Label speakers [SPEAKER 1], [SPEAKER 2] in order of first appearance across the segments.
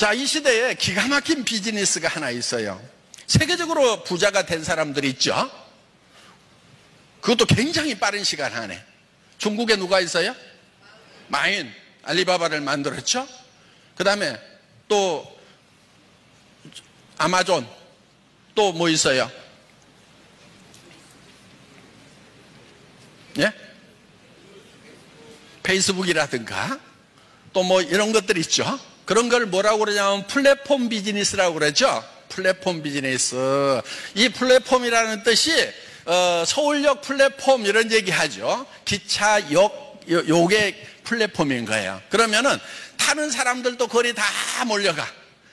[SPEAKER 1] 자, 이 시대에 기가 막힌 비즈니스가 하나 있어요. 세계적으로 부자가 된 사람들이 있죠. 그것도 굉장히 빠른 시간 안에. 중국에 누가 있어요? 마윈, 알리바바를 만들었죠. 그 다음에 또 아마존, 또 뭐 있어요? 예? 페이스북이라든가 또 뭐 이런 것들이 있죠. 그런 걸 뭐라고 그러냐면 플랫폼 비즈니스라고 그러죠. 플랫폼 비즈니스. 이 플랫폼이라는 뜻이 서울역 플랫폼 이런 얘기 하죠. 기차역 요게 플랫폼인 거예요. 그러면은 타는 사람들도 거리 다 몰려가.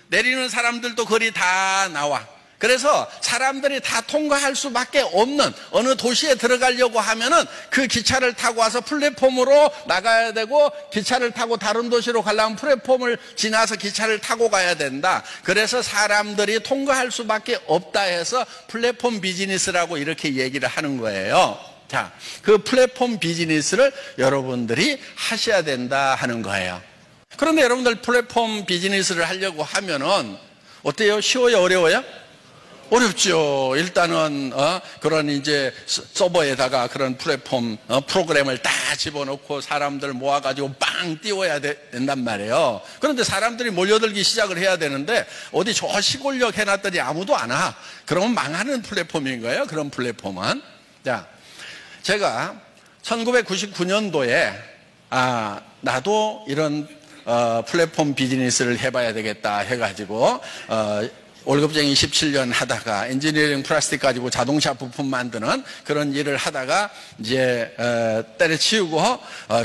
[SPEAKER 1] 내리는 사람들도 거리 다 나와. 그래서 사람들이 다 통과할 수밖에 없는 어느 도시에 들어가려고 하면은 그 기차를 타고 와서 플랫폼으로 나가야 되고, 기차를 타고 다른 도시로 가려면 플랫폼을 지나서 기차를 타고 가야 된다. 그래서 사람들이 통과할 수밖에 없다 해서 플랫폼 비즈니스라고 이렇게 얘기를 하는 거예요. 자, 그 플랫폼 비즈니스를 여러분들이 하셔야 된다 하는 거예요. 그런데 여러분들 플랫폼 비즈니스를 하려고 하면은 어때요? 쉬워요? 어려워요? 어렵죠. 일단은 그런 이제 서버에다가 그런 플랫폼 프로그램을 다 집어넣고 사람들 모아가지고 빵 띄워야 된단 말이에요. 그런데 사람들이 몰려들기 시작을 해야 되는데 어디 저 시골역 해놨더니 아무도 안 와. 그러면 망하는 플랫폼인 거예요. 그런 플랫폼은. 자, 제가 1999년도에 나도 이런 플랫폼 비즈니스를 해봐야 되겠다 해가지고 월급쟁이 17년 하다가 엔지니어링 플라스틱 가지고 자동차 부품 만드는 그런 일을 하다가 이제 때려치우고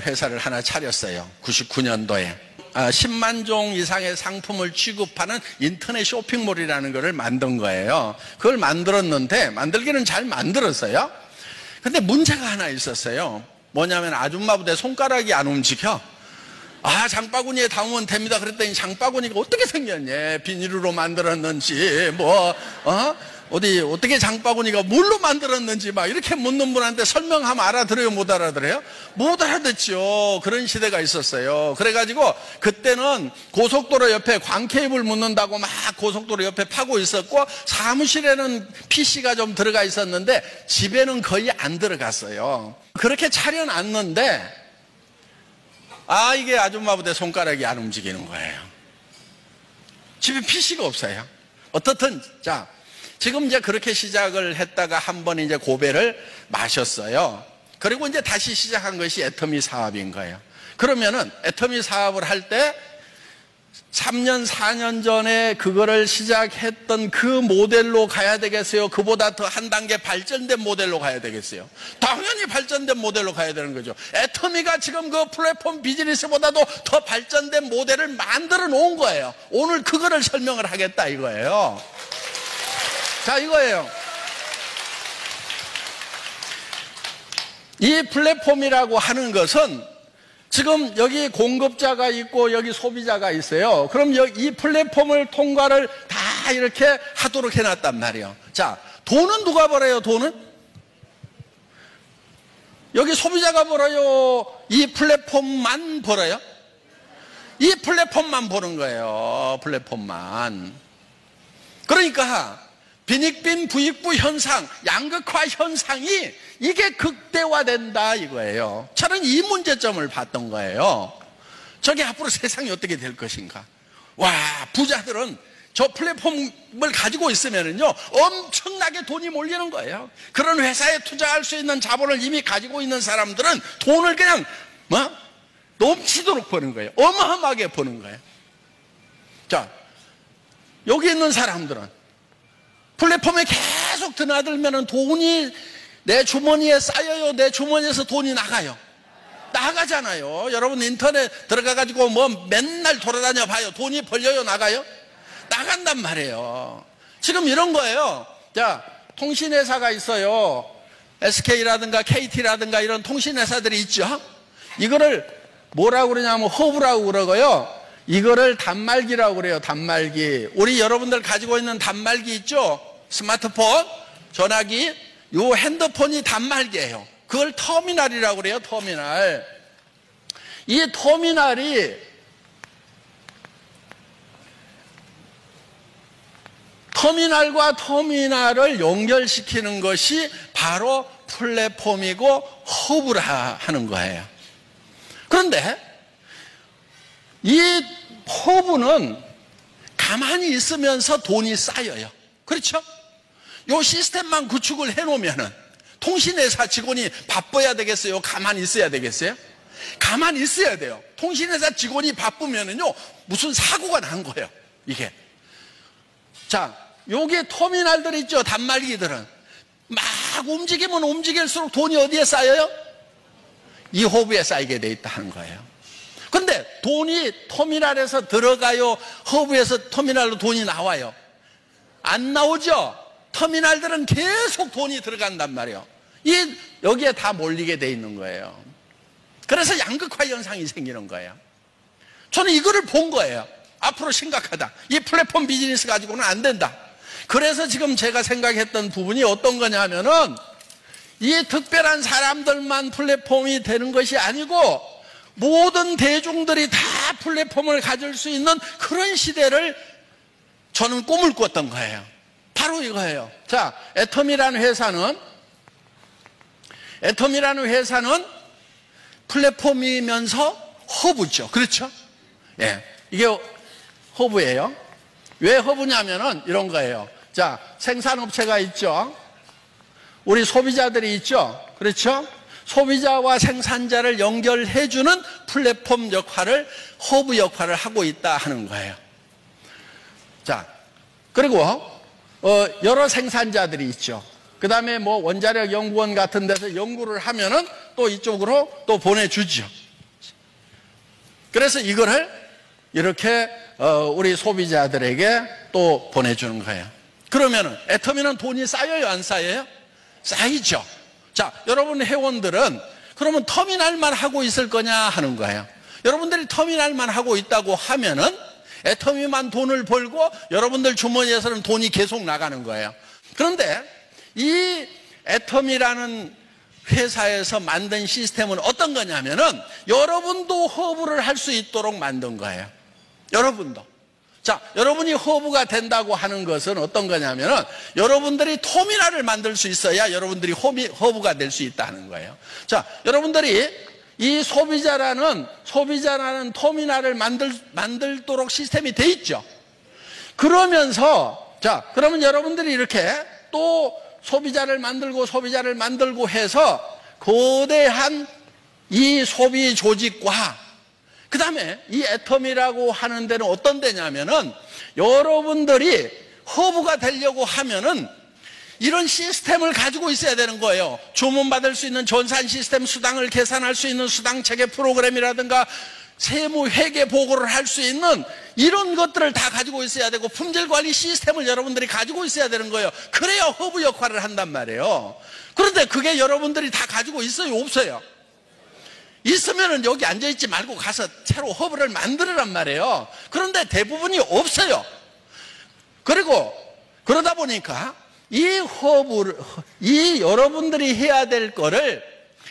[SPEAKER 1] 회사를 하나 차렸어요. 99년도에 10만 종 이상의 상품을 취급하는 인터넷 쇼핑몰이라는 것을 만든 거예요. 그걸 만들었는데 만들기는 잘 만들었어요. 근데 문제가 하나 있었어요. 뭐냐면 아줌마 부대 손가락이 안 움직여. 장바구니에 담으면 됩니다. 그랬더니 장바구니가 어떻게 생겼냐? 비닐로 만들었는지, 어떻게 장바구니가 뭘로 만들었는지 막 이렇게 묻는 분한테 설명하면 알아들어요? 못 알아들어요? 못 알아듣죠. 그런 시대가 있었어요. 그래가지고 그때는 고속도로 옆에 광케이블 묻는다고 막 고속도로 옆에 파고 있었고, 사무실에는 PC가 좀 들어가 있었는데 집에는 거의 안 들어갔어요. 그렇게 차려놨는데 이게 아줌마 부대 손가락이 안 움직이는 거예요. 집에 PC가 없어요. 어떻든, 자, 지금 이제 그렇게 시작을 했다가 한 번 이제 고배를 마셨어요. 그리고 이제 다시 시작한 것이 애터미 사업인 거예요. 그러면은 애터미 사업을 할 때 3년, 4년 전에 그거를 시작했던 그 모델로 가야 되겠어요? 그보다 더 한 단계 발전된 모델로 가야 되겠어요? 당연히 발전된 모델로 가야 되는 거죠. 애터미가 지금 그 플랫폼 비즈니스보다도 더 발전된 모델을 만들어 놓은 거예요. 오늘 그거를 설명을 하겠다 이거예요. 자, 이거예요. 이 플랫폼이라고 하는 것은 지금 여기 공급자가 있고 여기 소비자가 있어요. 그럼 이 플랫폼을 통과를 다 이렇게 하도록 해놨단 말이에요. 자, 돈은 누가 벌어요? 돈은? 여기 소비자가 벌어요? 이 플랫폼만 벌어요? 이 플랫폼만 버는 거예요. 플랫폼만. 그러니까 빈익빈 부익부 현상, 양극화 현상이 이게 극대화된다 이거예요. 저는 이 문제점을 봤던 거예요. 저게 앞으로 세상이 어떻게 될 것인가. 부자들은 저 플랫폼을 가지고 있으면은요 엄청나게 돈이 몰리는 거예요. 그런 회사에 투자할 수 있는 자본을 이미 가지고 있는 사람들은 돈을 그냥 넘치도록 버는 거예요. 어마어마하게 버는 거예요. 자, 여기 있는 사람들은 플랫폼에 계속 드나들면 돈이 내 주머니에 쌓여요? 내 주머니에서 돈이 나가요? 나가잖아요. 여러분 인터넷 들어가가지고 맨날 돌아다녀 봐요. 돈이 벌려요? 나가요? 나간단 말이에요. 지금 이런 거예요. 자, 통신회사가 있어요. SK라든가 KT라든가 이런 통신회사들이 있죠. 이거를 뭐라고 그러냐면 허브라고 그러고요. 이거를 단말기라고 그래요. 단말기. 우리 여러분들 가지고 있는 단말기 있죠? 스마트폰, 전화기, 요 핸드폰이 단말기예요. 그걸 터미널이라고 그래요. 터미널. 이 터미널이 터미널과 터미널을 연결시키는 것이 바로 플랫폼이고 허브라 하는 거예요. 그런데 이 허브는 가만히 있으면서 돈이 쌓여요. 그렇죠? 요 시스템만 구축을 해놓으면은 통신회사 직원이 바빠야 되겠어요? 가만히 있어야 되겠어요? 가만히 있어야 돼요. 통신회사 직원이 바쁘면은요, 무슨 사고가 난 거예요, 이게. 자, 요게 터미널들 있죠, 단말기들은. 막 움직이면 움직일수록 돈이 어디에 쌓여요? 이 허브에 쌓이게 돼 있다는 거예요. 근데 돈이 터미널에서 들어가요? 허브에서 터미널로 돈이 나와요? 안 나오죠? 터미널들은 계속 돈이 들어간단 말이에요. 여기에 다 몰리게 돼 있는 거예요. 그래서 양극화 현상이 생기는 거예요. 저는 이거를 본 거예요. 앞으로 심각하다. 이 플랫폼 비즈니스 가지고는 안 된다. 그래서 지금 제가 생각했던 부분이 어떤 거냐면은 이 특별한 사람들만 플랫폼이 되는 것이 아니고 모든 대중들이 다 플랫폼을 가질 수 있는 그런 시대를 저는 꿈을 꿨던 거예요. 바로 이거예요. 자, 애텀이라는 회사는 플랫폼이면서 허브죠. 그렇죠? 예. 이게 허브예요. 왜 허브냐면은 이런 거예요. 자, 생산업체가 있죠. 우리 소비자들이 있죠. 그렇죠? 소비자와 생산자를 연결해주는 플랫폼 역할을, 허브 역할을 하고 있다 하는 거예요. 자, 그리고 여러 생산자들이 있죠. 그 다음에 뭐 원자력 연구원 같은 데서 연구를 하면은 또 이쪽으로 또 보내주죠. 그래서 이거를 이렇게 우리 소비자들에게 또 보내주는 거예요. 그러면은 애터미는 돈이 쌓여요, 안 쌓여요? 쌓이죠. 자, 여러분 회원들은 그러면 터미널만 하고 있을 거냐 하는 거예요. 여러분들이 터미널만 하고 있다고 하면은 애터미만 돈을 벌고 여러분들 주머니에서는 돈이 계속 나가는 거예요. 그런데 이 애터미라는 회사에서 만든 시스템은 어떤 거냐면은 여러분도 허브를 할 수 있도록 만든 거예요. 여러분도. 자, 여러분이 허브가 된다고 하는 것은 어떤 거냐면은 여러분들이 터미널을 만들 수 있어야 여러분들이 허브가 될 수 있다는 거예요. 자, 여러분들이 이 소비자라는 터미널을 만들도록 시스템이 돼 있죠. 그러면서, 자, 그러면 여러분들이 이렇게 또 소비자를 만들고 해서 거대한 이 소비 조직과 그 다음에 이 애텀이라고 하는 데는 어떤 데냐면은 여러분들이 허브가 되려고 하면은 이런 시스템을 가지고 있어야 되는 거예요. 주문받을 수 있는 전산 시스템, 수당을 계산할 수 있는 수당 체계 프로그램이라든가 세무 회계 보고를 할 수 있는 이런 것들을 다 가지고 있어야 되고 품질 관리 시스템을 여러분들이 가지고 있어야 되는 거예요. 그래야 허브 역할을 한단 말이에요. 그런데 그게 여러분들이 다 가지고 있어요, 없어요? 있으면은 여기 앉아있지 말고 가서 새로 허브를 만들으란 말이에요. 그런데 대부분이 없어요. 그리고 그러다 보니까 이 여러분들이 해야 될 거를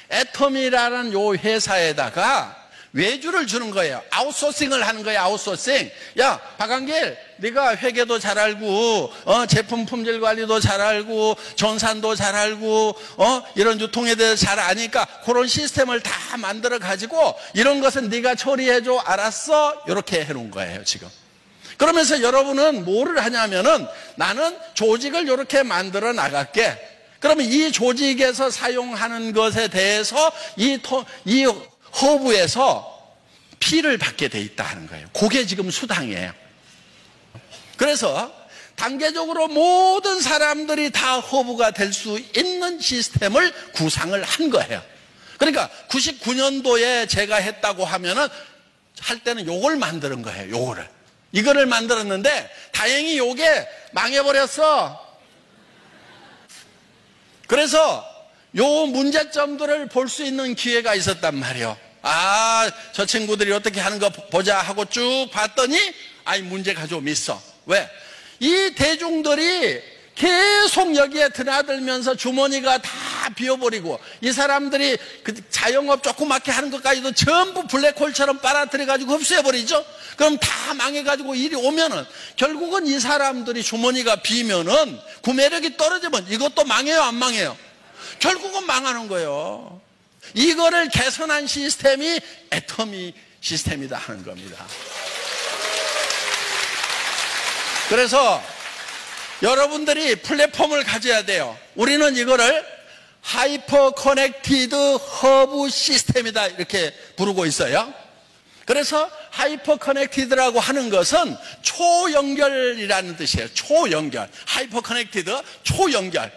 [SPEAKER 1] 애텀이라는 요 회사에다가 외주를 주는 거예요. 아웃소싱을 하는 거예요. 아웃소싱. 야, 박한길, 네가 회계도 잘 알고 제품 품질 관리도 잘 알고 전산도 잘 알고 이런 유통에 대해서 잘 아니까 그런 시스템을 다 만들어 가지고 이런 것은 네가 처리해줘. 알았어? 이렇게 해놓은 거예요, 지금. 그러면서 여러분은 뭐를 하냐면은 나는 조직을 이렇게 만들어 나갈게. 그러면 이 조직에서 사용하는 것에 대해서 이 허브에서 피를 받게 돼 있다 하는 거예요. 그게 지금 수당이에요. 그래서 단계적으로 모든 사람들이 다 허브가 될 수 있는 시스템을 구상을 한 거예요. 그러니까 99년도에 제가 했다고 하면은 할 때는 요걸 만드는 거예요. 이거를 만들었는데 다행히 요게 망해버렸어. 그래서 요 문제점들을 볼 수 있는 기회가 있었단 말이에요. 아, 저 친구들이 어떻게 하는 거 보자 하고 쭉 봤더니 아이, 문제가 좀 있어. 왜? 이 대중들이 계속 여기에 드나들면서 주머니가 다 다 비워버리고 이 사람들이 그 자영업 조그맣게 하는 것까지도 전부 블랙홀처럼 빨아들여가지고 흡수해버리죠. 그럼 다 망해가지고 일이 오면은 결국은 이 사람들이 주머니가 비면은 구매력이 떨어지면 이것도 망해요, 안 망해요? 결국은 망하는 거예요. 이거를 개선한 시스템이 애터미 시스템이다 하는 겁니다. 그래서 여러분들이 플랫폼을 가져야 돼요. 우리는 이거를 하이퍼 커넥티드 허브 시스템이다 이렇게 부르고 있어요. 그래서 하이퍼 커넥티드라고 하는 것은 초연결이라는 뜻이에요. 초연결. 하이퍼 커넥티드 초연결.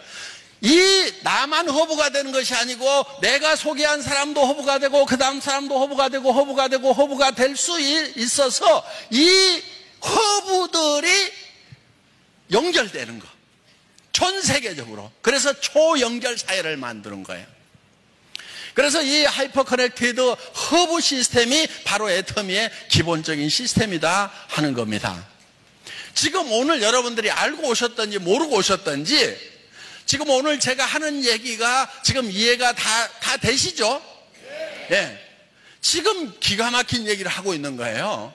[SPEAKER 1] 이 나만 허브가 되는 것이 아니고 내가 소개한 사람도 허브가 되고 그 다음 사람도 허브가 되고 허브가 되고 허브가 될 수 있어서 이 허브들이 연결되는 거. 전 세계적으로. 그래서 초연결 사회를 만드는 거예요. 그래서 이 하이퍼 커넥티드 허브 시스템이 바로 애터미의 기본적인 시스템이다 하는 겁니다. 지금 오늘 여러분들이 알고 오셨던지 모르고 오셨던지 지금 오늘 제가 하는 얘기가 지금 이해가 다 되시죠? 예. 지금 기가 막힌 얘기를 하고 있는 거예요.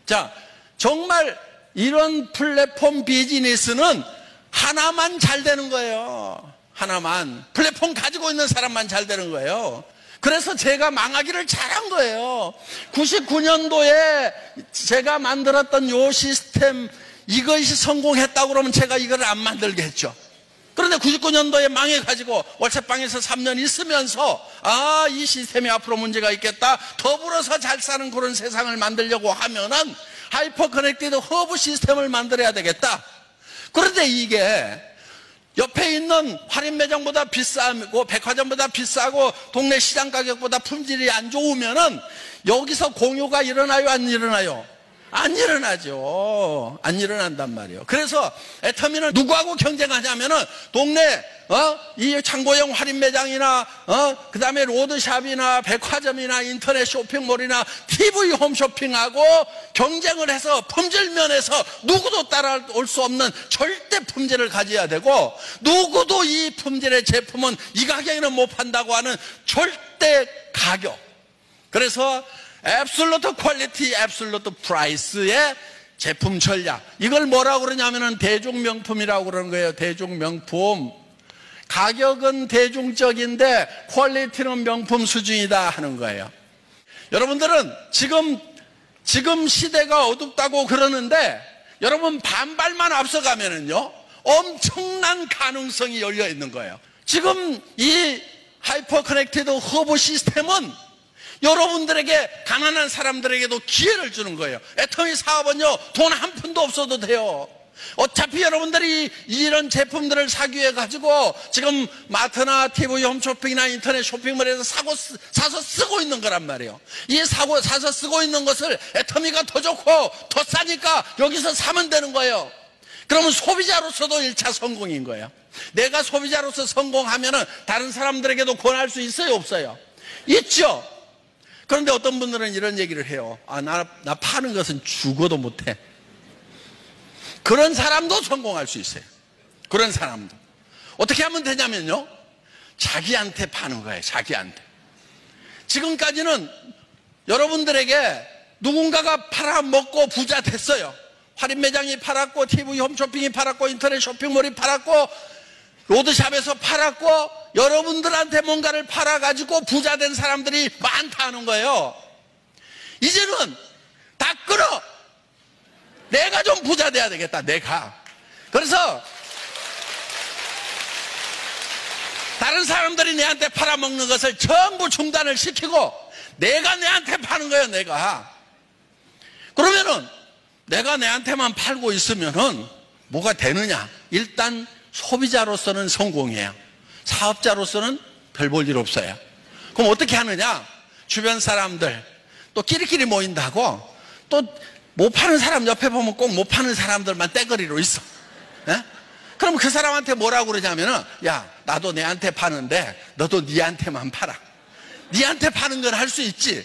[SPEAKER 1] 자, 정말 이런 플랫폼 비즈니스는 하나만 잘 되는 거예요. 하나만. 플랫폼 가지고 있는 사람만 잘 되는 거예요. 그래서 제가 망하기를 잘한 거예요. 99년도에 제가 만들었던 요 시스템 이것이 성공했다고 그러면 제가 이걸 안 만들겠죠. 그런데 99년도에 망해가지고 월세방에서 3년 있으면서 이 시스템이 앞으로 문제가 있겠다. 더불어서 잘 사는 그런 세상을 만들려고 하면은 하이퍼 커넥티드 허브 시스템을 만들어야 되겠다. 그런데 이게 옆에 있는 할인 매장보다 비싸고 백화점보다 비싸고 동네 시장 가격보다 품질이 안 좋으면은 여기서 공유가 일어나요, 안 일어나요? 안 일어나죠. 안 일어난단 말이에요. 그래서 애터미는 누구하고 경쟁하냐면은 동네 이 창고형 할인 매장이나 그 다음에 로드샵이나 백화점이나 인터넷 쇼핑몰이나 TV 홈쇼핑하고 경쟁을 해서 품질 면에서 누구도 따라올 수 없는 절대 품질을 가져야 되고 누구도 이 품질의 제품은 이 가격에는 못 판다고 하는 절대 가격. 그래서 앱솔루트 퀄리티, 앱솔루트 프라이스의 제품 전략. 이걸 뭐라고 그러냐면은 대중명품이라고 그러는 거예요. 대중명품. 가격은 대중적인데 퀄리티는 명품 수준이다 하는 거예요. 여러분들은 지금 시대가 어둡다고 그러는데 여러분 반발만 앞서가면은요 엄청난 가능성이 열려 있는 거예요. 지금 이 하이퍼 커넥티드 허브 시스템은 여러분들에게 가난한 사람들에게도 기회를 주는 거예요. 애터미 사업은요 돈 한 푼도 없어도 돼요. 어차피 여러분들이 이런 제품들을 사기 위해 가지고 지금 마트나 TV 홈쇼핑이나 인터넷 쇼핑몰에서 사서 쓰고 있는 거란 말이에요. 이 사서 쓰고 있는 것을 애터미가 더 좋고 더 싸니까 여기서 사면 되는 거예요. 그러면 소비자로서도 1차 성공인 거예요. 내가 소비자로서 성공하면은 다른 사람들에게도 권할 수 있어요, 없어요? 있죠. 그런데 어떤 분들은 이런 얘기를 해요. 나 파는 것은 죽어도 못해. 그런 사람도 성공할 수 있어요. 그런 사람도. 어떻게 하면 되냐면요. 자기한테 파는 거예요. 자기한테. 지금까지는 여러분들에게 누군가가 팔아먹고 부자 됐어요. 할인 매장이 팔았고 TV 홈쇼핑이 팔았고 인터넷 쇼핑몰이 팔았고 로드샵에서 팔았고 여러분들한테 뭔가를 팔아가지고 부자 된 사람들이 많다는 거예요. 이제는 다 끊어. 내가 좀 부자 돼야 되겠다. 내가. 그래서 다른 사람들이 내한테 팔아먹는 것을 전부 중단을 시키고 내가 내한테 파는 거예요. 내가. 그러면은 내가 내한테만 팔고 있으면은 뭐가 되느냐? 일단 소비자로서는 성공이에요. 사업자로서는 별 볼 일 없어요. 그럼 어떻게 하느냐? 주변 사람들 또 끼리끼리 모인다고 또 못 파는 사람 옆에 보면 꼭 못 파는 사람들만 떼거리로 있어. 예? 그럼 그 사람한테 뭐라고 그러냐면은 야, 나도 내한테 파는데 너도 니한테만 팔아. 니한테 파는 건 할 수 있지.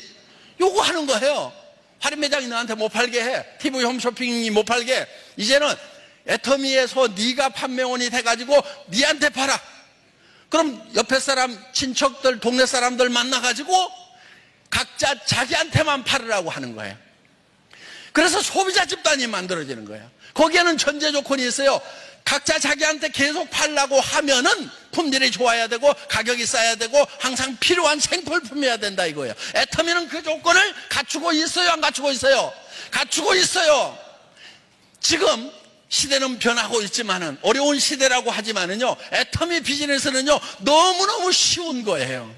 [SPEAKER 1] 요거 하는 거예요. 할인 매장이 너한테 못 팔게 해. TV 홈쇼핑이 못 팔게 해. 이제는 애터미에서 네가 판매원이 돼가지고 니한테 팔아. 그럼 옆에 사람, 친척들, 동네 사람들 만나가지고 각자 자기한테만 팔으라고 하는 거예요. 그래서 소비자 집단이 만들어지는 거예요. 거기에는 전제 조건이 있어요. 각자 자기한테 계속 팔라고 하면은 품질이 좋아야 되고 가격이 싸야 되고 항상 필요한 생필품이어야 된다 이거예요. 애터미는 그 조건을 갖추고 있어요, 안 갖추고 있어요? 갖추고 있어요. 지금 시대는 변하고 있지만은, 어려운 시대라고 하지만은요, 애터미 비즈니스는요 너무너무 쉬운 거예요.